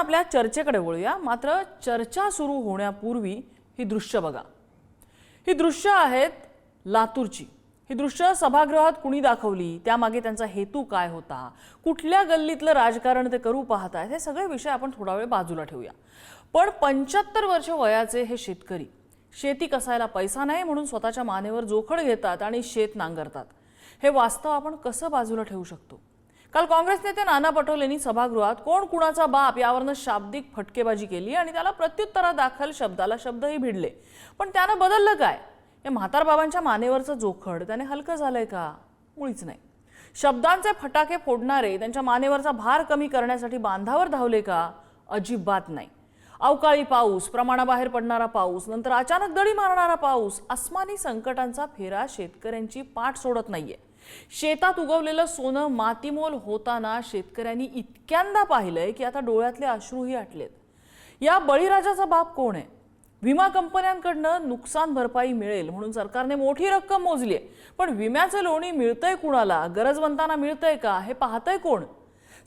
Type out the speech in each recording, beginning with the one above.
आपल्या चर्चेकडे वळूया। मात्र चर्चा सुरू होण्यापूर्वी ही दृश्य बघा। ही दृश्य आहेत लातूरची। ही दृश्य सभागृहात कुणी दाखवली, त्यामागे त्यांचा हेतू काय होता, कुठल्या गल्लीतलं राजकारण ते करू पाहतायत, हे सगळे विषय आपण थोडा वेळ बाजूला ठेवूया। पण 75 वर्ष वयाचे हे शेतकरी शेती कसायला पैसा नाही म्हणून स्वतःच्या मानेवर जोखड घेतात आणि शेत नांगरतात। हे वास्तव आपण कसं बाजूला ठेवू शकतो? काल काँग्रेस नेते नाना पटोलेंनी सभागृहात कोण कुणाचा बाप यावरनं शाब्दिक फटकेबाजी केली आणि त्याला प्रत्युत्तरादाखल शब्दाला शब्दही भिडले। पण त्यानं बदललं काय? या म्हातारबाबांच्या मानेवरचं जोखड त्याने हलकं झालंय का? मुळीच नाही। शब्दांचे फटाके फोडणारे त्यांच्या मानेवरचा भार कमी करण्यासाठी बांधावर धावले का? अजिबात नाही। अवकाळी पाऊस, प्रमाणाबाहेर पडणारा पाऊस, नंतर अचानक दडी मारणारा पाऊस, आसमानी संकटांचा फेरा शेतकऱ्यांची पाठ सोडत नाहीये। शेतात उगवलेलं सोनं मातीमोल होताना शेतकऱ्यांनी इतक्यांदा पाहिलंय की आता डोळ्यातले अश्रूही आटलेत। या बळीराजाचा बाप कोण आहे? विमा कंपन्यांकडनं नुकसान भरपाई मिळेल म्हणून सरकारने मोठी रक्कम मोजली आहे, पण विम्याचं लोणी मिळतंय कुणाला, गरजवंतांना मिळतंय का हे पाहतंय कोण?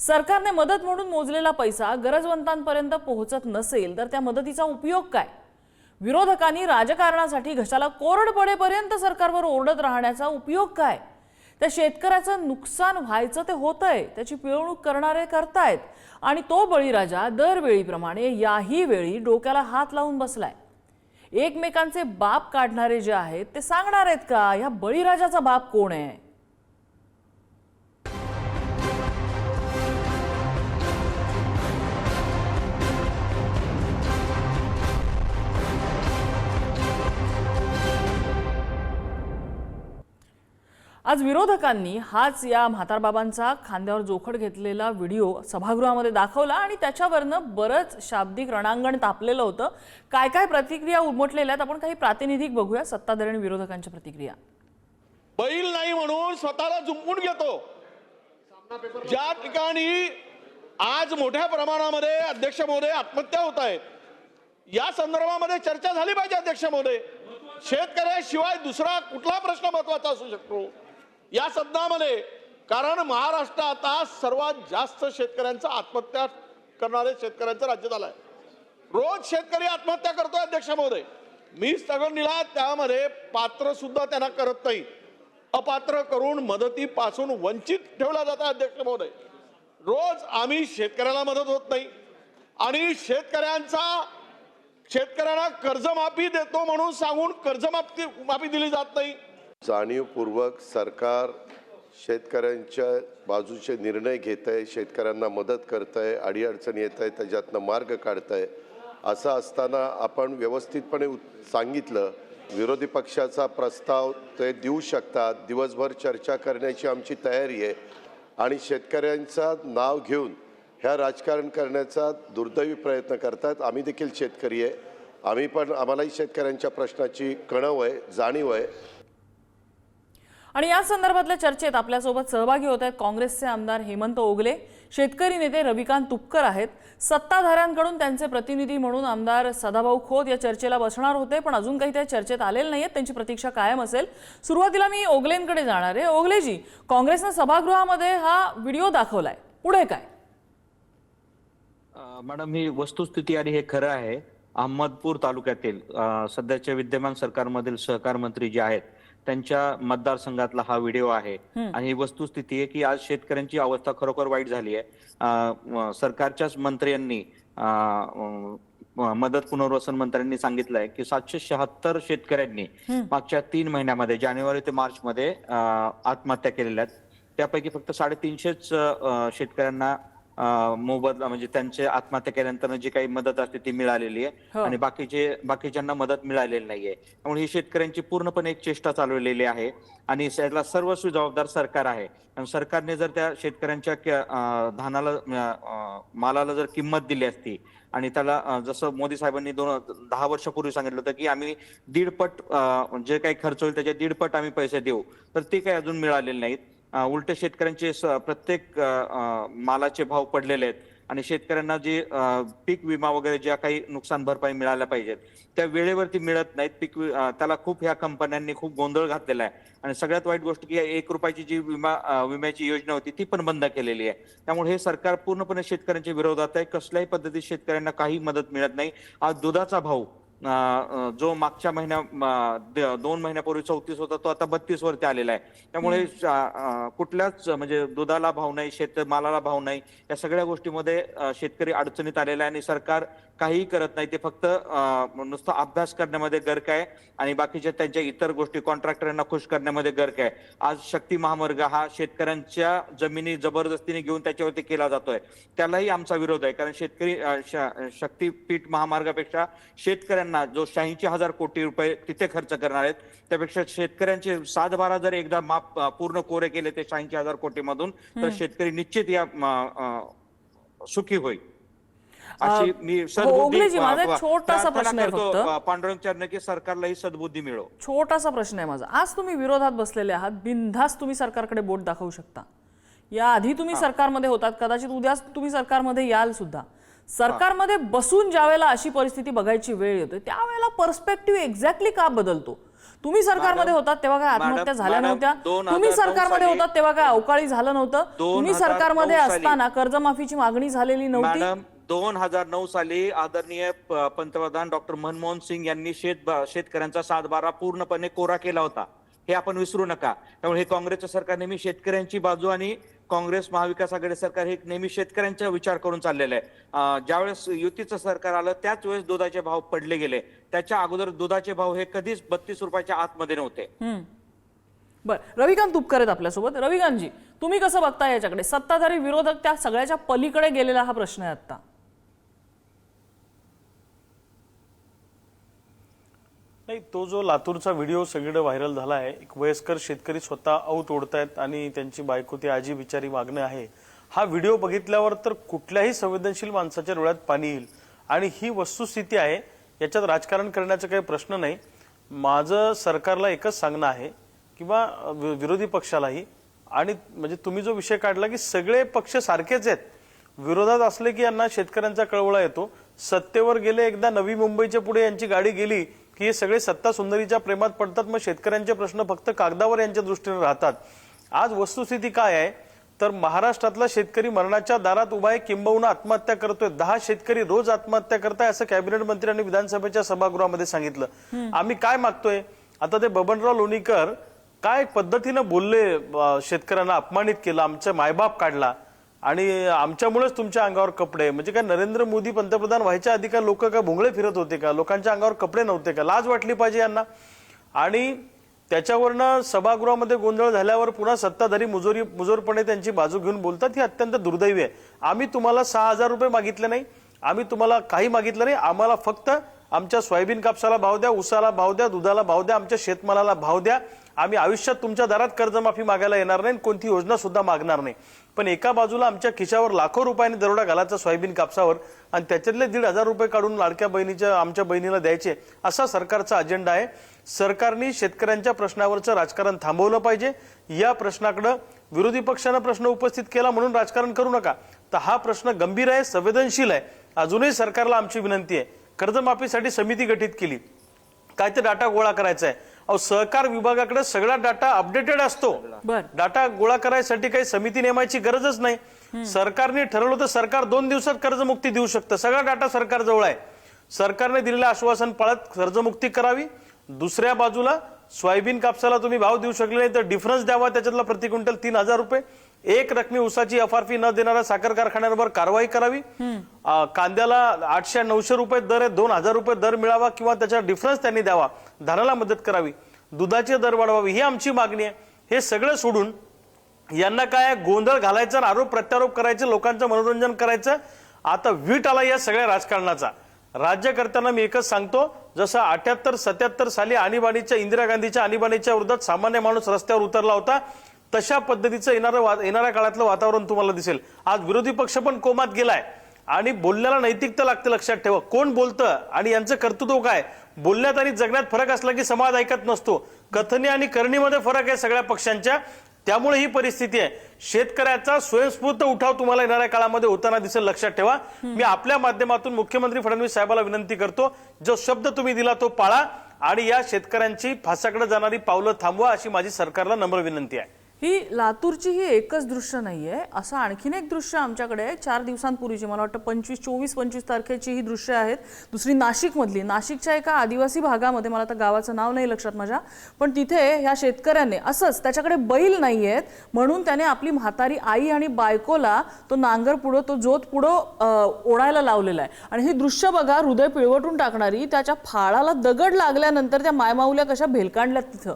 सरकारने मदत म्हणून मोजलेला पैसा गरजवंतांपर्यंत पोहोचत नसेल तर त्या मदतीचा उपयोग काय? विरोधकांनी राजकारणासाठी घशाला कोरड पडेपर्यंत सरकारवर ओरडत राहण्याचा उपयोग काय? त्या शेतकऱ्याचं नुकसान व्हायचं ते होतंय, त्याची पिळवणूक करणारे करतायत आणि तो बळीराजा दरवेळीप्रमाणे याही वेळी डोक्याला हात लावून बसलाय। एकमेकांचे बाप काढणारे जे आहेत ते सांगणार आहेत का या बळीराजाचा बाप कोण आहे? आज विरोधकांनी हाच या म्हातारबाबांचा खांद्यावर जोखड घेतलेला व्हिडिओ सभागृहामध्ये दाखवला आणि त्याच्यावरनं बरंच शाब्दिक रणांगण तापलेलं होतं। काय काय प्रतिक्रिया उमटलेल्या आहेत आपण काही प्रातिनिधिक बघूया। सत्ताधारी आणि विरोधकांच्या प्रतिक्रिया। बैल नाही म्हणून स्वतःला जुंपून घेतो। ज्या ठिकाणी आज मोठ्या प्रमाणामध्ये अध्यक्ष महोदय आत्महत्या होत आहेत, या संदर्भामध्ये चर्चा झाली पाहिजे। अध्यक्ष महोदय, शेतकऱ्याशिवाय दुसरा कुठला प्रश्न महत्त्वाचा असू शकतो या सदनामध्ये? कारण महाराष्ट्र आता सर्वात जास्त शेतकऱ्यांचा आत्महत्या करणारे शेतकऱ्यांचं राज्य झालंय। रोज शेतकरी आत्महत्या करतोय अध्यक्ष महोदय। मी स्थगन दिला त्यामध्ये पात्र सुद्धा त्यांना करत नाही, अपात्र करून मदतीपासून वंचित ठेवला जातं अध्यक्ष महोदय। रोज आम्ही शेतकऱ्याला मदत होत नाही आणि शेतकऱ्यांना कर्जमाफी देतो म्हणून सांगून कर्जमाफी दिली जात नाही। जाणीवपूर्वक सरकार शेतकऱ्यांच्या बाजूचे निर्णय घेत आहे, शेतकऱ्यांना मदत करत आहे, अडीअडचणी येत आहे त्याच्यातनं मार्ग काढत आहे। असं असताना आपण व्यवस्थितपणे सांगितलं विरोधी पक्षाचा प्रस्ताव ते देऊ शकतात, दिवसभर चर्चा करण्याची आमची तयारी आहे आणि शेतकऱ्यांचं नाव घेऊन ह्या राजकारण करण्याचा दुर्दैवी प्रयत्न करतात। आम्ही देखील शेतकरी आहे, आम्हालाही शेतकऱ्यांच्या प्रश्नाची कणव आहे, जाणीव आहे। आणि या संदर्भातल्या चर्चेत आपल्यासोबत सहभागी होत आहेत काँग्रेसचे आमदार हेमंत ओगले, शेतकरी नेते रविकांत तुपकर आहेत, सत्ताधाऱ्यांकडून त्यांचे प्रतिनिधी म्हणून आमदार सदाभाऊ खोत या चर्चेला बसणार होते, पण अजून काही त्या चर्चेत आलेले नाहीत, त्यांची प्रतीक्षा कायम असेल। सुरुवातीला मी ओगलेंकडे जाणार आहे। ओगलेजी, काँग्रेसने सभागृहामध्ये हा व्हिडिओ दाखवलाय, पुढे काय? मॅडम, ही वस्तुस्थिती आणि हे खरं आहे। अहमदपूर तालुक्यातील सध्याच्या विद्यमान सरकारमधील सहकार मंत्री जे आहेत त्यांच्या मतदारसंघातला हा व्हिडिओ आहे आणि ही वस्तुस्थिती आहे की आज शेतकऱ्यांची अवस्था खरोखर वाईट झाली आहे। सरकारच्याच मंत्र्यांनी मदत पुनर्वसन मंत्र्यांनी सांगितलंय की 776 शेतकऱ्यांनी मागच्या 3 महिन्यामध्ये जानेवारी ते मार्च मध्ये आत्महत्या केलेल्या आहेत। त्यापैकी फक्त 350 शेतकऱ्यांना मोबदला म्हणजे त्यांचे आत्महत्या केल्यानंतर जी काही मदत असते ती मिळालेली आहे आणि बाकीच्यांना मदत मिळालेली नाहीये। त्यामुळे ही शेतकऱ्यांची पूर्णपणे एक चेष्टा चालवलेली आहे आणि याला सर्वस्व जबाबदार सरकार आहे। आणि सरकारने जर त्या शेतकऱ्यांच्या मालाला जर किंमत दिली असती आणि त्याला जसं मोदी साहेबांनी 10 वर्षापूर्वी सांगितलं होतं की आम्ही 1.5 पट जे काही खर्च होईल त्याच्या 1.5 पट आम्ही पैसे देऊ, तर ते काही अजून मिळालेले नाहीत। उलटे शेतकऱ्यांचे प्रत्येक मालाचे भाव पडलेले आहेत आणि शेतकऱ्यांना जे पीक विमा वगैरे ज्या काही नुकसान भरपाई मिळाल्या पाहिजेत त्या वेळेवरती मिळत नाहीत. त्याला खूप ह्या कंपन्यांनी खूप गोंधळ घातलेला आहे. आणि सगळ्यात वाईट गोष्ट की 1 रुपयाची जी विम्याची योजना होती ती पण बंद केलेली आहे. त्यामुळे हे सरकार पूर्णपणे शेतकऱ्यांच्या विरोधात आहे. कसल्याही पद्धतीत शेतकऱ्यांना काही मदत मिळत नाही. आज दुधाचा भाव जो मागच्या 2 महिन्यापूर्वी 34 होता तो आता 32 वरती आलेला आहे. त्यामुळे कुठल्याच म्हणजे दुधाला भाव नाही, शेतमालाला भाव नाही, या सगळ्या गोष्टीमध्ये शेतकरी अडचणीत आलेला आहे आणि सरकार काहीही करत नाही. ते फक्त नुसतं अभ्यास करण्यामध्ये गर्क आहे आणि बाकीच्या त्यांच्या इतर गोष्टी कॉन्ट्रॅक्टरांना खुश करण्यामध्ये गर्क आहे. आज शक्ती महामार्ग हा शेतकऱ्यांच्या जमिनी जबरदस्तीने घेऊन त्याच्यावरती केला जातोय, त्यालाही आमचा विरोध आहे. कारण शेतकरी शक्तीपीठ महामार्गापेक्षा शेतकऱ्यांना जो 86,000 कोटी रुपये तिथे खर्च करणार आहेत त्यापेक्षा शेतकऱ्यांचे 7-12 जर एकदा माप पूर्ण कोरे केले ते 86,000 कोटी मधून तर शेतकरी निश्चित या सुखी होईल अशी मी ओगलेजी, माझा एक छोटासा प्रश्न आहे फक्त. पांडुरंग चरनके सरकारलाही सद्बुद्धी मिळो. छोटासा प्रश्न आहे माझा. आज तुम्ही विरोधात बसलेले आहात, बिनधास्त तुम्ही सरकारकडे बोट दाखवू शकता. याआधी तुम्ही सरकारमध्ये होतात, कदाचित उद्याच तुम्ही सरकारमध्ये याल सुद्धा. सरकारमध्ये बसून ज्यावेळेला अशी परिस्थिती बघायची वेळ येते त्यावेळेला पर्स्पेक्टिव्ह एक्झॅक्टली का बदलतो? तुम्ही सरकारमध्ये होतात तेव्हा काय आत्महत्या झाल्या नव्हत्या? तुम्ही सरकारमध्ये होतात तेव्हा काय अवकाळी झालं नव्हतं? तुम्ही सरकारमध्ये असताना कर्जमाफीची मागणी झालेली नव्हती? मॅडम 2009 साली आदरणीय पंतप्रधान डॉक्टर मनमोहन सिंग यांनी शेतकऱ्यांचा 7-12 पूर्णपणे कोरा केला होता, हे आपण विसरू नका. त्यामुळे हे काँग्रेसचं सरकार नेहमी शेतकऱ्यांची बाजू आणि काँग्रेस महाविकास आघाडी सरकार हे नेहमी शेतकऱ्यांचा विचार करून चाललेलं आहे. ज्यावेळेस युतीचं सरकार आलं त्याच वेळेस दुधाचे भाव पडले गेले. त्याच्या अगोदर दुधाचे भाव हे कधीच 32 रुपयाच्या आतमध्ये नव्हते. बरं, रविकांत तुपकर आहेत आपल्यासोबत. रविकांतजी, तुम्ही कसं बघता याच्याकडे? सत्ताधारी विरोधक त्या सगळ्याच्या पलीकडे गेलेला हा प्रश्न आहे आता. नाही, तो जो लातूरचा व्हिडिओ सगळीकडे व्हायरल झाला आहे, एक वयस्कर शेतकरी स्वतः औत ओढतायत आणि त्यांची बायको ती आजी बिचारी मागणं आहे. हा व्हिडिओ बघितल्यावर तर कुठल्याही संवेदनशील माणसाच्या डोळ्यात पाणी येईल आणि ही वस्तुस्थिती आहे. याच्यात राजकारण करण्याचा काही प्रश्न नाही. माझं सरकारला एकच सांगणं आहे किंवा विरोधी पक्षालाही, आणि म्हणजे तुम्ही जो विषय काढला की सगळे पक्ष सारखेच आहेत, विरोधात असले की यांना शेतकऱ्यांचा कळवळा येतो. सत्तेवर गेले एकदा नवी मुंबईच्या पुढे यांची गाडी गेली की हे सगळे सत्ता सुंदरीच्या प्रेमात पडतात. मग शेतकऱ्यांचे प्रश्न फक्त कागदावर यांच्या दृष्टीने राहतात. आज वस्तुस्थिती काय आहे तर महाराष्ट्रातला शेतकरी मरणाच्या दारात उभा आहे, किंबहुना आत्महत्या करतोय. 10 शेतकरी रोज आत्महत्या करताय असं कॅबिनेट मंत्र्यांनी विधानसभेच्या सभागृहामध्ये सांगितलं. आम्ही काय मागतोय आता? ते बबनराव लोणीकर काय पद्धतीनं बोलले, शेतकऱ्यांना अपमानित केलं, आमचा मायबाप काढला आणि आमच्यामुळेच तुमच्या अंगावर कपडे. म्हणजे काय नरेंद्र मोदी पंतप्रधान व्हायच्या आधी का लोक काय भोंगळे फिरत होते का? लोकांच्या अंगावर कपडे नव्हते का? लाज वाटली पाहिजे यांना. आणि त्याच्यावरनं सभागृहामध्ये गोंधळ झाल्यावर पुन्हा सत्ताधारी मुजोरपणे त्यांची बाजू घेऊन बोलतात, ही अत्यंत दुर्दैवी आहे. आम्ही तुम्हाला 6,000 रुपये मागितले नाही, आम्ही तुम्हाला काही मागितलं नाही. आम्हाला फक्त आमच्या सोयाबीन कापसाला भाव द्या, ऊसाला भाव द्या, दुधाला भाव द्या, आमच्या शेतमालाला भाव द्या. आम्ही आयुष्यात तुमच्या दारात कर्जमाफी मागायला येणार नाही, कोणती योजना सुद्धा मागणार नाही. पण एका बाजूला आमच्या खिशावर लाखो रुपयांनी दरोडा घालायचा सोयाबीन कापसावर आणि त्याच्यातले 1,500 रुपये काढून लाडक्या बहिणीच्या आमच्या बहिणीला द्यायचे, असा सरकारचा अजेंडा आहे. सरकारने शेतकऱ्यांच्या प्रश्नावरचं राजकारण थांबवलं पाहिजे. या प्रश्नाकडे विरोधी पक्षानं प्रश्न उपस्थित केला म्हणून राजकारण करू नका. तर हा प्रश्न गंभीर आहे, संवेदनशील आहे. अजूनही सरकारला आमची विनंती आहे, कर्जमाफीसाठी समिती गठीत केली, काय ते डाटा गोळा करायचा आहे. सहकार विभागाकडे सगळा डाटा अपडेटेड असतो. डाटा गोळा करायसाठी काही समिती नेमायची गरजच नाही. सरकारने ठरवलं तर सरकार 2 दिवसात कर्जमुक्ती देऊ शकतं. सगळा डाटा सरकार जवळ आहे. सरकारने दिलेलं आश्वासन पाळत कर्जमुक्ती करावी. दुसऱ्या बाजूला सोयाबीन कापसाला तुम्ही भाव देऊ शकले नाही तर डिफरन्स द्यावा, त्याच्यातला प्रति क्विंटल 3,000 रुपये. एक रकमी ऊसाची एफआरपी न देणाऱ्या साखर कारखान्यांवर कारवाई करावी. कांद्याला 800-900 रुपये दर आहे, 2,000 रुपये दर मिळावा किंवा त्याचा डिफरन्स त्यांनी द्यावा. धानाला मदत करावी. दुधाचे दर वाढवावी, ही आमची मागणी आहे. हे सगळं सोडून यांना काय गोंधळ घालायचा, आरोप प्रत्यारोप करायचे, लोकांचं मनोरंजन करायचं. आता वीट आला या सगळ्या राजकारणाचा. राज्यकर्त्यांना मी एकच सांगतो, जसं 78-77 साली आणीबाणीच्या इंदिरा गांधीच्या आणीबाणीच्या विरोधात सामान्य माणूस रस्त्यावर उतरला होता, तशा पद्धतीचं येणाऱ्या काळातलं वातावरण तुम्हाला दिसेल. आज विरोधी पक्ष पण कोमात गेलाय आणि बोलण्याला नैतिकता लागते. लक्षात ठेवा, कोण बोलतं आणि यांचं कर्तृत्व काय. बोलण्यात आणि जगण्यात फरक असला की समाज ऐकत नसतो. कथनी आणि करणीमध्ये फरक आहे सगळ्या पक्षांच्या. त्यामुळे ही परिस्थिती आहे. शेतकऱ्याचा स्वयंस्फूर्त उठाव तुम्हाला येणाऱ्या काळामध्ये होताना दिसेल, लक्षात ठेवा. मी आपल्या माध्यमातून मुख्यमंत्री फडणवीस साहेबांना विनंती करतो, जो शब्द तुम्ही दिला तो पाळा आणि या शेतकऱ्यांची फासाकडे जाणारी पावलं थांबवा, अशी माझी सरकारला नम्र विनंती आहे. ही लातूरची ही एकच दृश्य नाहीये, असं आणखीन एक दृश्य आमच्याकडे 4 दिवसांपूर्वीची, मला वाटतं 24 तारखेची ही दृश्य आहेत. दुसरी नाशिकमधली, नाशिकच्या एका आदिवासी भागामध्ये, मला तर गावाचं नाव नाही लक्षात माझ्या, पण तिथे ह्या शेतकऱ्याने असंच, त्याच्याकडे बैल नाही आहेत म्हणून त्याने आपली म्हातारी आई आणि बायकोला तो नांगर पुढं, तो जोत पुढं ओढायला लावलेला आहे. आणि ही दृश्य बघा, हृदय पिळवटून टाकणारी. त्याच्या फाळाला दगड लागल्यानंतर त्या मायमाऊल्या कशा भेलकांडल्यात तिथं.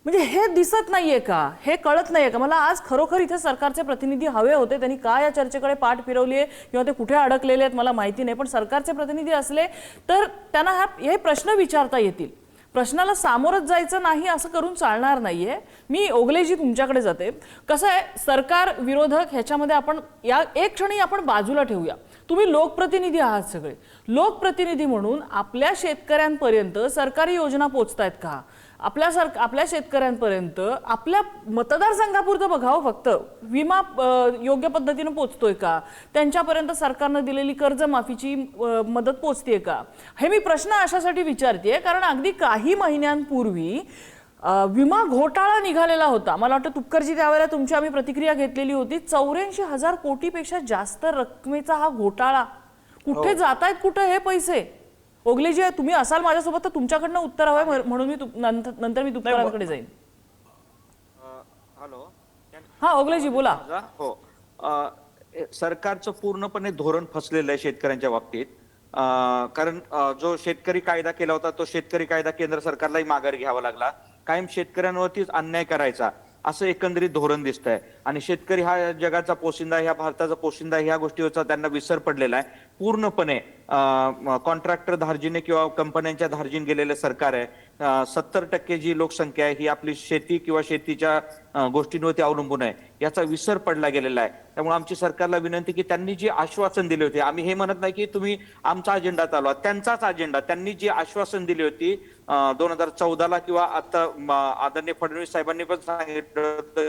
म्हणजे हे दिसत नाहीये का, हे कळत नाहीये का? मला आज खरोखर इथे सरकारचे प्रतिनिधी हवे होते. त्यांनी का या चर्चेकडे पाठ फिरवली आहे किंवा ते कुठे अडकलेले आहेत मला माहिती नाही, पण सरकारचे प्रतिनिधी असले तर त्यांना हे प्रश्न विचारता येतील. प्रश्नाला सामोरच जायचं नाही असं करून चालणार नाहीये. मी ओगलेजी तुमच्याकडे जाते. कसं आहे, सरकार विरोधक ह्याच्यामध्ये आपण या एक क्षणी आपण बाजूला ठेवूया. तुम्ही लोकप्रतिनिधी आहात सगळे. लोकप्रतिनिधी म्हणून आपल्या शेतकऱ्यांपर्यंत सरकारी योजना पोहोचतायत का? आपल्या शेतकऱ्यांपर्यंत आपल्या मतदारसंघापुरतं बघावं फक्त विमा योग्य पद्धतीने पोहोचतोय का? त्यांच्यापर्यंत सरकारनं दिलेली कर्जमाफीची मदत पोहोचतेय का? हे मी प्रश्न अशासाठी विचारतेय कारण अगदी काही महिन्यांपूर्वी विमा घोटाळा निघालेला होता. मला वाटतं तुपकरजी त्यावेळेला तुमची आम्ही प्रतिक्रिया घेतलेली होती. 84,000 कोटीपेक्षा जास्त रकमेचा हा घोटाळा. कुठे जात आहेत, कुठे हे पैसे? ओगलेजी तुम्ही असाल माझ्यासोबत तर तुमच्याकडनं उत्तर हवंय म्हणून मी नंतर मी तुपकरांकडे जाईन. हॅलो, हा ओगलेजी बोला. हो, सरकारचं पूर्णपणे धोरण फसलेलं आहे शेतकऱ्यांच्या बाबतीत. कारण जो शेतकरी कायदा केला होता तो शेतकरी कायदा केंद्र सरकारलाही माघारी घ्यावा लागला. कायम शेतकऱ्यांवरतीच अन्याय करायचा असं एकंदरीत धोरण दिसतंय. आणि शेतकरी हा जगाचा पोशिंदा, ह्या भारताचा पोशिंदा, ह्या गोष्टीवरचा त्यांना विसर पडलेला आहे. पूर्णपणे कॉन्ट्रॅक्टर धार्जिने किंवा कंपन्यांच्या धार्जिन गेलेलं सरकार आहे. 70% जी लोकसंख्या आहे ही आपली शेती किंवा शेतीच्या गोष्टींवरती अवलंबून आहे, याचा विसर पडला गेलेला आहे. त्यामुळे आमची सरकारला विनंती की त्यांनी जी आश्वासन दिली होती, आम्ही हे म्हणत नाही की तुम्ही आमचा अजेंडा चालवा, त्यांचाच अजेंडा, त्यांनी जी आश्वासन दिली होती 2014ला किंवा आता आदरणीय फडणवीस साहेबांनी पण सांगितलं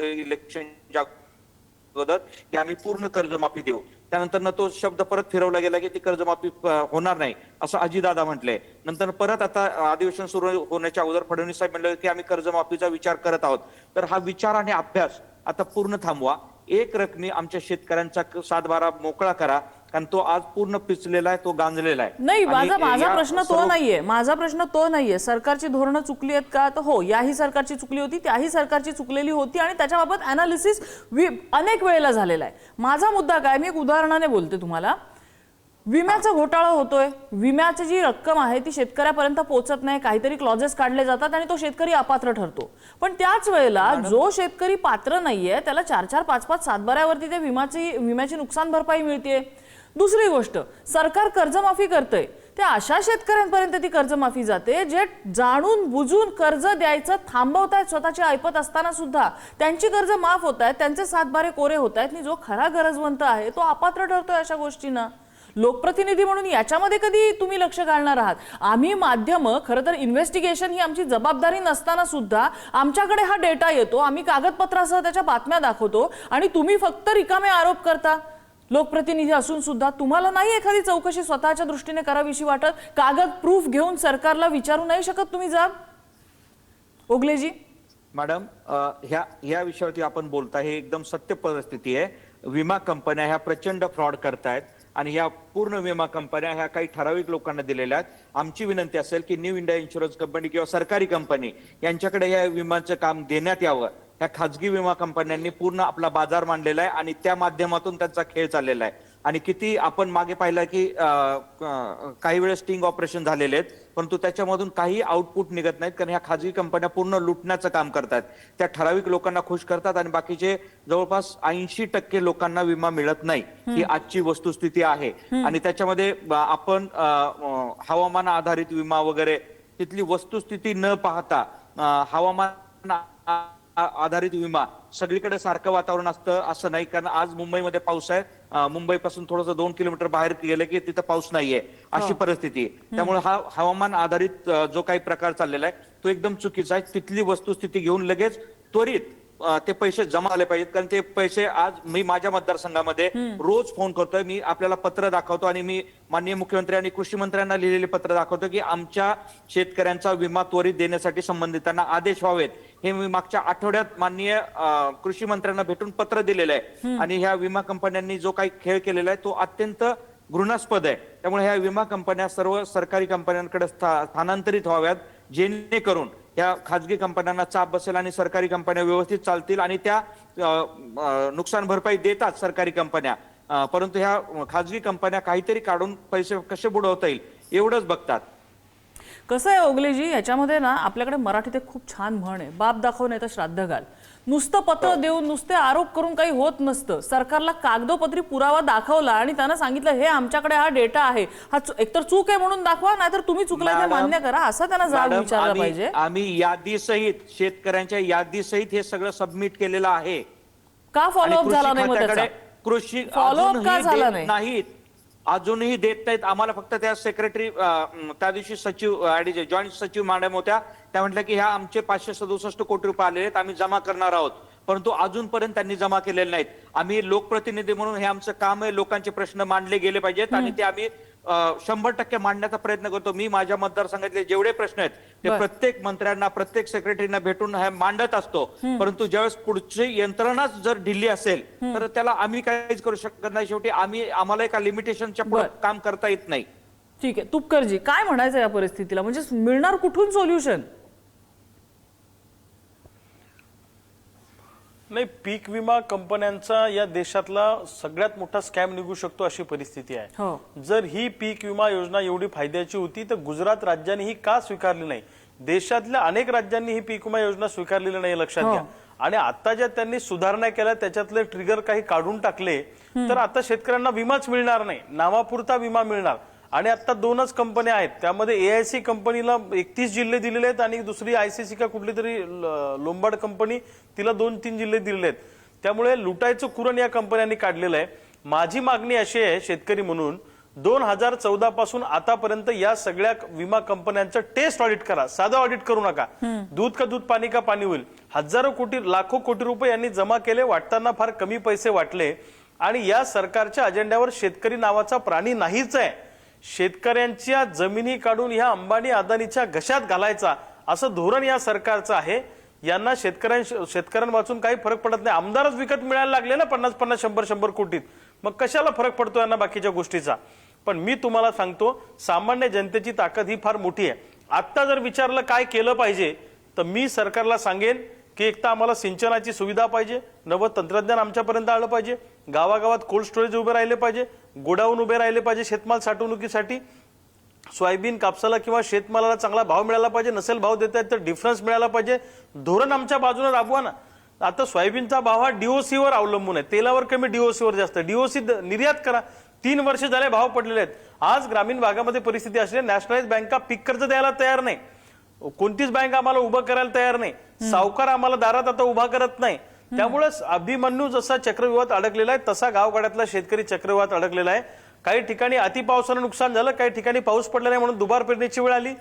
इलेक्शनच्या अगोदर की आम्ही पूर्ण कर्जमाफी देऊ. त्यानंतर तो शब्द परत फिरवला गेला की ती कर्जमाफी होणार नाही असं अजितदादा म्हटले. नंतर परत आता अधिवेशन सुरू होण्याच्या अगोदर फडणवीस साहेब म्हणले की आम्ही कर्जमाफीचा विचार करत आहोत. तर हा विचार आणि अभ्यास आता पूर्ण थांबवा. एक रकमी आमच्या शेतकऱ्यांचा 7-12 मोकळा करा, कारण तो आज पूर्ण पिचलेला आहे, तो गांजलेला आहे. नाही, माझा प्रश्न तो नाहीये. माझा प्रश्न तो नाहीये सरकारची धोरणं चुकली आहेत का? तर हो, याही सरकारची चुकली होती, त्याही सरकारची चुकलेली होती आणि त्याच्याबाबत अनालिसिस अनेक वेळेला झालेला आहे. माझा मुद्दा काय, मी एक उदाहरणाने बोलते तुम्हाला. विम्याचा घोटाळा होतोय. विम्याची जी रक्कम आहे ती शेतकऱ्यापर्यंत पोहोचत नाही, काहीतरी क्लॉजेस काढले जातात आणि तो शेतकरी अपात्र ठरतो. पण त्याच वेळेला जो शेतकरी पात्र नाहीये त्याला 4-4, 5-5 सातबाऱ्यावरती ते विम्याची नुकसान भरपाई मिळते. दुसरी गोष्ट, सरकार कर्जमाफी करतंय, त्या अशा शेतकऱ्यांपर्यंत ती कर्जमाफी जाते जे जाणून बुजून कर्ज द्यायचं थांबवतायत स्वतःची ऐपत असताना सुद्धा. त्यांची कर्ज माफ होत आहेत, त्यांचे 7 बारे कोरे होत आहेत आणि जो खरा गरजवंत आहे तो अपात्र ठरतोय अशा गोष्टींना. लोकप्रतिनिधी म्हणून याच्यामध्ये कधी तुम्ही लक्ष घालणार आहात? आम्ही माध्यम, खरं तर इन्व्हेस्टिगेशन ही आमची जबाबदारी नसताना सुद्धा आमच्याकडे हा डेटा येतो, आम्ही कागदपत्रासह त्याच्या बातम्या दाखवतो आणि तुम्ही फक्त रिकामे आरोप करता. लोकप्रतिनिधी असून सुद्धा तुम्हाला नाही एखादी चौकशी स्वतःच्या दृष्टीने करावीशी वाटत? कागद प्रूफ घेऊन सरकारला विचारू नाही शकत तुम्ही जाब? ओगलेजी मॅडम, ह्या विषयावरती आपण बोलता हे एकदम सत्य परिस्थिती आहे. विमा कंपन्या ह्या प्रचंड फ्रॉड करतायत आणि ह्या पूर्ण विमा कंपन्या ह्या काही ठराविक लोकांना दिलेल्या आहेत. आमची विनंती असेल की न्यू इंडिया इन्शुरन्स कंपनी किंवा सरकारी कंपनी यांच्याकडे या विम्याचं काम देण्यात यावं. ह्या खाजगी विमा कंपन्यांनी पूर्ण आपला बाजार मांडलेला आहे आणि त्या माध्यमातून त्यांचा खेळ चाललेला आहे. आणि किती आपण मागे पाहिलं की काही वेळेस स्टिंग ऑपरेशन झालेले आहेत, परंतु त्याच्यामधून काही आउटपुट निघत नाहीत, कारण ह्या खाजगी कंपन्या पूर्ण लुटण्याचं काम करतात. त्या ठराविक लोकांना खुश करतात आणि बाकीचे जवळपास 80% लोकांना विमा मिळत नाही. ही आजची वस्तुस्थिती आहे. आणि त्याच्यामध्ये आपण हवामान आधारित विमा वगैरे तिथली वस्तुस्थिती न पाहता हवामान आधारित विमा सगळीकडे सारखं वातावरण असतं असं नाही. कारण आज मुंबईमध्ये पाऊस आहे, मुंबईपासून थोडंसं 2 किलोमीटर बाहेर गेलं की तिथं पाऊस नाहीये, अशी परिस्थिती आहे. त्यामुळे हा हवामान आधारित जो काही प्रकार चाललेला आहे तो एकदम चुकीचा आहे. तिथली वस्तुस्थिती घेऊन लगेच त्वरित ते पैसे जमा झाले पाहिजेत, कारण ते पैसे आज मी माझ्या मतदारसंघामध्ये रोज फोन करतोय, मी आपल्याला पत्र दाखवतो आणि मी माननीय मुख्यमंत्री आणि कृषी मंत्र्यांना लिहिलेले पत्र दाखवतो की आमच्या शेतकऱ्यांचा विमा त्वरित देण्यासाठी संबंधितांना आदेश व्हावेत. हे मी मागच्या आठवड्यात माननीय कृषी मंत्र्यांना भेटून पत्र दिलेलं आहे आणि ह्या विमा कंपन्यांनी जो काही खेळ केलेला आहे तो अत्यंत घृणास्पद आहे. त्यामुळे ह्या विमा कंपन्या सर्व सरकारी कंपन्यांकडे स्थानांतरित व्हाव्यात, जेणेकरून या खाजगी कंपन्यांना चाप बसेल आणि सरकारी कंपन्या व्यवस्थित चालतील आणि त्या नुकसान भरपाई देतात सरकारी कंपन्या, परंतु ह्या खाजगी कंपन्या काहीतरी काढून पैसे कसे बुडवता येईल एवढंच बघतात. कसं आहे ओगलेजी, याच्यामध्ये ना आपल्याकडे मराठीत एक खूप छान म्हण आहे, बाप दाखव नाही तर श्राद्ध घाल. नुसतं पत्र देऊन नुसते आरोप करून काही होत नसतं. सरकारला कागदोपत्री पुरावा दाखवला आणि त्यांना सांगितलं हे आमच्याकडे हा डेटा आहे, हा एकतर चूक आहे म्हणून दाखवा, नाहीतर तुम्ही चुकलाय ते मान्य करा, असं त्यांना जाब विचारला पाहिजे. आम्ही यादीसहित, शेतकऱ्यांच्या यादीसहित हे सगळं सबमिट केलेलं आहे. का फॉलोअप झाला नाही मग त्याचा? कृषी फॉलोअप का झाला नाही? नाहीत, अजूनही देत नाहीत आम्हाला. फक्त त्या सेक्रेटरी त्या दिवशी सचिव जॉईंट सचिव मॅडम होत्या, त्या म्हटल्या की ह्या आमचे 567 कोटी रुपये आलेले आहेत, आम्ही जमा करणार आहोत, परंतु अजूनपर्यंत त्यांनी जमा केलेले नाहीत. आम्ही लोकप्रतिनिधी म्हणून हे आमचं काम आहे, लोकांचे प्रश्न मांडले गेले पाहिजेत आणि ते आम्ही 100% मांडण्याचा प्रयत्न करतो. मी माझ्या मतदारसंघातले जेवढे प्रश्न आहेत ते प्रत्येक मंत्र्यांना, प्रत्येक सेक्रेटरीना भेटून हे मांडत असतो, परंतु ज्यावेळेस पुढची यंत्रणाच जर ढिल्ली असेल तर त्याला आम्ही काहीच करू शकत नाही. शेवटी आम्हाला एका लिमिटेशनच्या पुढे काम करता येत नाही. ठीक आहे, तुपकरजी काय म्हणायचं या परिस्थितीला, म्हणजे मिळणार कुठून सोल्युशन? नाही, पीक विमा कंपन्यांचा या देशातला सगळ्यात मोठा स्कॅम निघू शकतो अशी परिस्थिती आहे. जर ही पीक विमा योजना एवढी फायद्याची होती तर गुजरात राज्याने ही का स्वीकारली नाही? देशातल्या अनेक राज्यांनी ही पीक विमा योजना स्वीकारलेली नाही, लक्षात घ्या. आणि आता ज्या त्यांनी सुधारणा केल्या त्याच्यातले ट्रिगर काही काढून टाकले तर आता शेतकऱ्यांना विमाच मिळणार नाही, नावापुरता विमा मिळणार. आणि आता 2च कंपन्या आहेत, त्यामध्ये AIC कंपनीला 31 जिल्हे दिलेले आहेत आणि दुसरी ICC का कुठली तरी लोंबार्ड कंपनी, तिला 2-3 जिल्हे दिलेले आहेत. त्यामुळे लुटायचं कुरण या कंपन्यांनी काढलेलं आहे. माझी मागणी अशी आहे शेतकरी म्हणून, 2014 पासून आतापर्यंत या सगळ्या विमा कंपन्यांचं टेस्ट ऑडिट करा, साधं ऑडिट करू नका. दूध का दूध, पाणी का पाणी होईल. हजारो कोटी, लाखो कोटी रुपये यांनी जमा केले, वाटताना फार कमी पैसे वाटले आणि या सरकारच्या अजेंड्यावर शेतकरी नावाचा प्राणी नाहीच आहे. शेतकऱ्यांच्या जमिनी काढून ह्या अंबानी अदानीच्या घशात घालायचा असं धोरण या सरकारचं आहे. यांना शेतकऱ्यांवाचून काही फरक पडत नाही. आमदारच विकत मिळायला लागले ना 50-50, 100-100 कोटीत, मग कशाला फरक पडतो यांना बाकीच्या गोष्टीचा? पण मी तुम्हाला सांगतो, सामान्य जनतेची ताकद ही फार मोठी आहे. आता जर विचारलं काय केलं पाहिजे तर मी सरकारला सांगेन की एक तर आम्हाला सिंचनाची सुविधा पाहिजे, नवं तंत्रज्ञान आमच्यापर्यंत आलं पाहिजे, गावागावात कोल्ड स्टोरेज उभे राहिले पाहिजे, गोडाऊन उभे राहिले पाहिजे शेतमाल साठवणुकीसाठी, सोयाबीन कापसाला किंवा शेतमालाला चांगला भाव मिळाला पाहिजे, नसेल भाव देता येत तर डिफरन्स मिळाला पाहिजे. धोरण आमच्या बाजूने राबवा ना. आता सोयाबीनचा भाव हा DOC वर अवलंबून आहे, तेलावर कमी, DOC वर जास्त. DOC निर्यात करा. 3 वर्ष झाले भाव पडलेले आहेत. आज ग्रामीण भागामध्ये परिस्थिती असली, नॅशनलाइज बँका पीक कर्ज द्यायला तयार नाही, कोणतीच बँक आम्हाला उभं करायला तयार नाही, सावकार आम्हाला दारात आता उभा करत नाही. त्यामुळे अभिमन्यू जसा चक्रव्यूहात अडकलेला आहे तसा गावगाड्यातला शेतकरी चक्रव्यूहात अडकलेला आहे. काही ठिकाणी अतिपावसानं नुकसान झालं, काही ठिकाणी पाऊस पडला नाही म्हणून दुबार पेरणीची वेळ आली.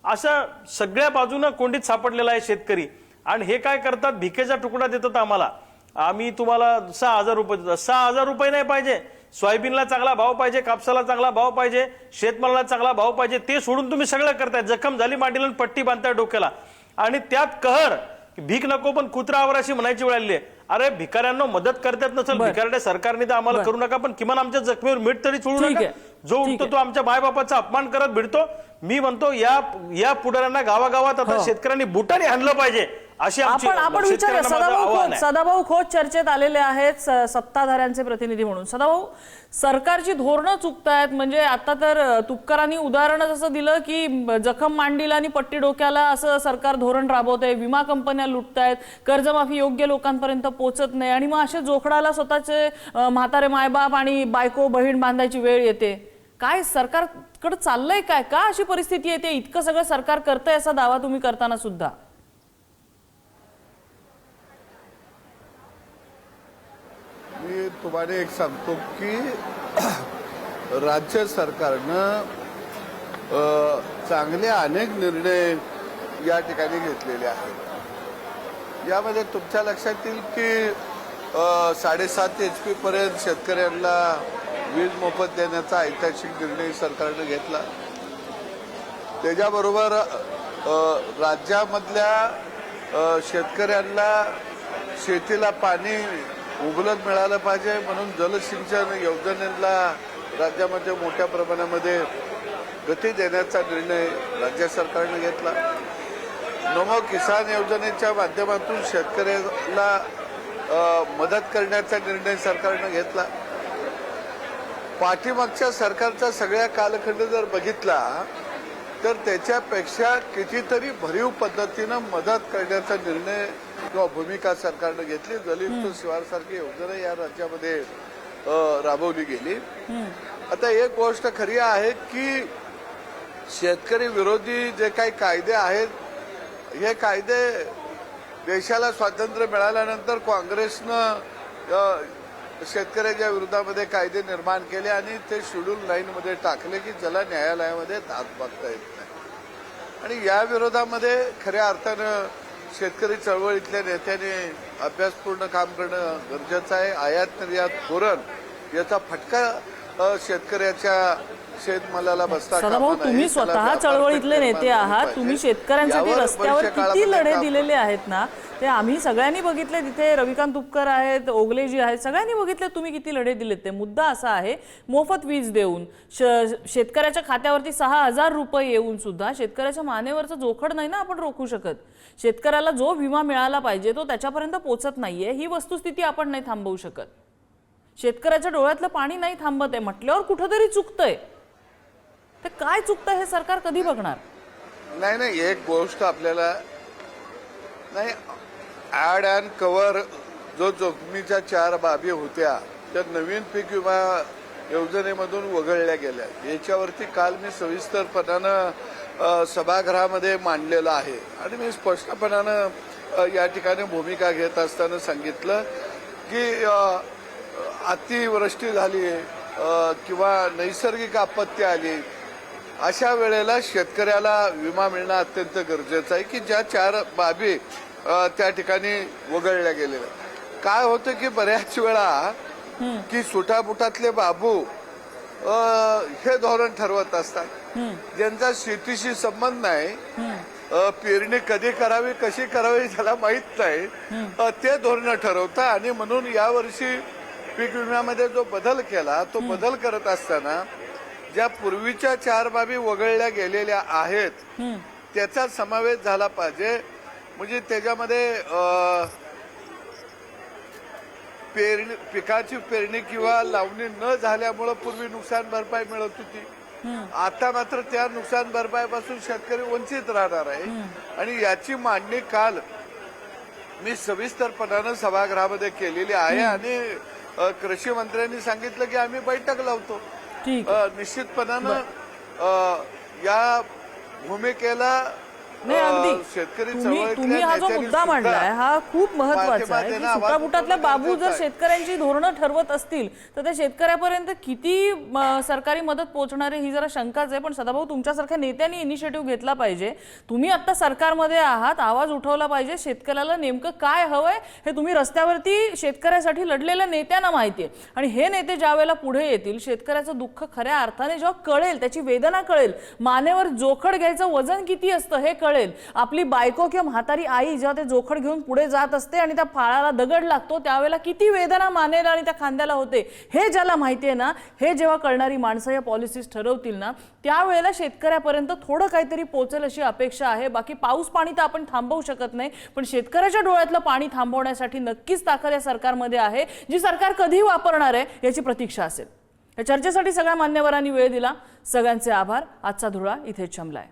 अशा सगळ्या बाजूनं कोंडीत सापडलेला आहे शेतकरी. आणि हे काय करतात, भिकेचा तुकडा देतात आम्हाला. आम्ही तुम्हाला 6,000 रुपये देतो. 6,000 रुपये नाही पाहिजे, सोयाबीनला चांगला भाव पाहिजे, कापसाला चांगला भाव पाहिजे, शेतमालाला चांगला भाव पाहिजे. ते सोडून तुम्ही सगळं करताय. जखम झाली मांडीला पट्टी बांधताय डोक्याला आणि त्यात कहर, भीक नको पण कुत्रा अशी म्हणायची वेळ आली आहे. अरे भिकाऱ्यांना मदत करतात नसेल, भिकाऱ्या सरकारने तर आम्हाला करू नका, पण किमान आमच्या जखमीवर मीठ तरी चोळू नका. जो उठतो तो आमच्या मायबापाचा अपमान करत भिडतो. मी म्हणतो या पुढाऱ्यांना गावागावात आता शेतकऱ्यांनी बुटाने आणलं पाहिजे अशी आपण विचारूया. सदाभाऊ खोत चर्चेत आलेले आहेत सत्ताधाऱ्यांचे प्रतिनिधी म्हणून. सदाभाऊ, सरकारची धोरणं चुकतायत. म्हणजे आता तर तुपकरांनी उदाहरण जसं दिलं की जखम मांडीला आणि पट्टी डोक्याला असं सरकार धोरण राबवतंय, विमा कंपन्या लुटतायत, कर्जमाफी योग्य लोकांपर्यंत पोहोचत नाही आणि मग असे जोखडाला स्वतःचे म्हातारे मायबाप आणि बायको बहीण बांधायची वेळ येते. काय सरकारकडे चाललंय काय? का अशी परिस्थिती येते? इतकं सगळं सरकार करतंय असा दावा तुम्ही करताना सुद्धा. मी तुम्हाला एक सांगतो की राज्य सरकारनं चांगले अनेक निर्णय या ठिकाणी घेतलेले आहेत. यामध्ये तुमच्या लक्षात येईल की 7.5 HP पर्यंत शेतकऱ्यांना वीज मोफत देण्याचा ऐतिहासिक निर्णय सरकारने घेतला. त्याच्याबरोबर राज्यामधल्या शेतकऱ्यांना शेतीला पाणी मुबलक मिळालं पाहिजे म्हणून जलसिंचन योजनेला राज्यामध्ये मोठ्या प्रमाणामध्ये गती देण्याचा निर्णय राज्य सरकारने घेतला. नमो किसान योजनेच्या माध्यमातून शेतकऱ्याला मदत करण्याचा निर्णय सरकारने घेतला. पाठीमागच्या सरकारचा सगळ्या कालखंड जर बघितला तर त्याच्यापेक्षा कितीतरी भरीव पद्धतीनं मदत करण्याचा निर्णय किंवा भूमिका सरकारने घेतली. जलयुक्त शिवारसारखी योजना या राज्यामध्ये राबवली गेली. आता एक गोष्ट खरी आहे की शेतकरी विरोधी जे काही कायदे आहेत हे कायदे देशाला स्वातंत्र्य मिळाल्यानंतर काँग्रेसनं शेतकऱ्याच्या विरोधामध्ये कायदे निर्माण केले आणि ते शेड्यूल 9 मध्ये टाकले की ज्याला न्यायालयामध्ये दाद मागता येत नाही. आणि या विरोधामध्ये खऱ्या अर्थानं शेतकरी चळवळीतल्या नेत्यांनी अभ्यासपूर्ण काम करणं गरजेचं आहे. आयात निर्यात धोरण याचा फटका शेतकऱ्याच्या शेतमालाला बसता सदाभाऊ, तुम्ही स्वतः चळवळीतले नेते आहात. तुम्ही शेतकऱ्यांसाठी रस्त्यावर किती लढे दिलेले आहेत ना, ते आम्ही सगळ्यांनी बघितले. तिथे रविकांत तुपकर आहेत, ओगलेजी आहेत, सगळ्यांनी बघितले तुम्ही किती लढे दिलेत. ते मुद्दा असा आहे, मोफत वीज देऊन शेतकऱ्याच्या खात्यावरती 6,000 रुपये येऊन सुद्धा शेतकऱ्याच्या मानेवरचं जोखड नाही ना आपण रोखू शकत. शेतकऱ्याला जो विमा मिळाला पाहिजे तो त्याच्यापर्यंत पोहोचत नाहीये. ही वस्तुस्थिती आपण नाही थांबवू शकत. शेतकऱ्याच्या डोळ्यातलं पाणी नाही थांबत आहे म्हटल्यावर कुठंतरी चुकतंय. ते काय चुकतं हे सरकार कधी बघणार? नाही, एक गोष्ट आपल्याला नाही, ऍड अँड कव्हर जो जोखमीच्या 4 बाबी होत्या त्या नवीन पीक विमा योजनेमधून वगळल्या गेल्या. याच्यावरती काल मी सविस्तरपणानं सभागृहामध्ये मांडलेलं आहे आणि मी स्पष्टपणानं या ठिकाणी भूमिका घेत असताना सांगितलं की अतिवृष्टी झाली किंवा नैसर्गिक आपत्ती आली अशा वेळेला शेतकऱ्याला विमा मिळणं अत्यंत गरजेचं आहे की ज्या 4 बाबी त्या ठिकाणी वगळल्या गेलेल्या. काय होतं की बऱ्याच वेळा की सुटाबुटातले बाबू हे धोरण ठरवत असतात ज्यांचा शेतीशी संबंध नाही, पेरणी कधी करावी कशी करावी त्याला माहित नाही, ते धोरण ठरवतात. आणि म्हणून यावर्षी पीक विम्यामध्ये जो बदल केला तो बदल करत असताना ज्या पूर्वीच्या 4 बाबी वगळल्या गेलेल्या आहेत त्याचा समावेश झाला पाहिजे. म्हणजे त्याच्यामध्ये पिकाची पेरणी किंवा लावणी न झाल्यामुळं पूर्वी नुकसान भरपाई मिळत होती. आता मात्र त्या नुकसान भरपाईपासून शेतकरी वंचित राहणार आहे. आणि याची मांडणी काल मी सविस्तरपणानं सभागृहामध्ये केलेली आहे आणि कृषी मंत्र्यांनी सांगितलं की आम्ही बैठक लावतो. निश्चितपणानं या भूमिकेला नाही, अगदी शेतकरी तुम्ही हा जो मुद्दा मांडलाय हा खूप महत्वाचा आहे. की सुटाबुटातल्या बाबू जर शेतकऱ्यांची धोरणं ठरवत असतील तर त्या शेतकऱ्यापर्यंत किती सरकारी मदत पोहोचणार आहे ही जरा शंकाच आहे. पण सदाभाऊ, तुमच्यासारख्या नेत्यांनी इनिशिएटिव्ह घेतला पाहिजे. तुम्ही आता सरकारमध्ये आहात, आवाज उठवला पाहिजे. शेतकऱ्याला नेमकं काय हवंय हे तुम्ही रस्त्यावरती शेतकऱ्यासाठी लढलेल्या नेत्यांना माहिती आहे. आणि हे नेते ज्या वेळेला पुढे येतील, शेतकऱ्याचं दुःख खऱ्या अर्थाने जेव्हा कळेल, त्याची वेदना कळेल, मानेवर जोखड घ्यायचं वजन किती असतं हे कळेल. आपली बायको किंवा म्हातारी आई जेव्हा ते जोखड घेऊन पुढे जात असते आणि त्या फाळाला दगड लागतो त्यावेळेला किती वेदना मानेला आणि त्या खांद्याला होते हे ज्याला माहिती आहे ना, हे जेव्हा कळणारी माणसं या पॉलिसीज ठरवतील ना त्यावेळेला शेतकऱ्यापर्यंत थोडं काहीतरी पोहोचेल अशी अपेक्षा आहे. बाकी पाऊस पाणी तर आपण थांबवू शकत नाही, पण शेतकऱ्याच्या डोळ्यातलं पाणी थांबवण्यासाठी नक्कीच ताकद या सरकारमध्ये आहे, जी सरकार कधी वापरणार आहे याची प्रतीक्षा असेल. या चर्चेसाठी सगळ्या मान्यवरांनी वेळ दिला. सगळ्यांचे आभार. आजचा धुळा इथेच थांबलाय.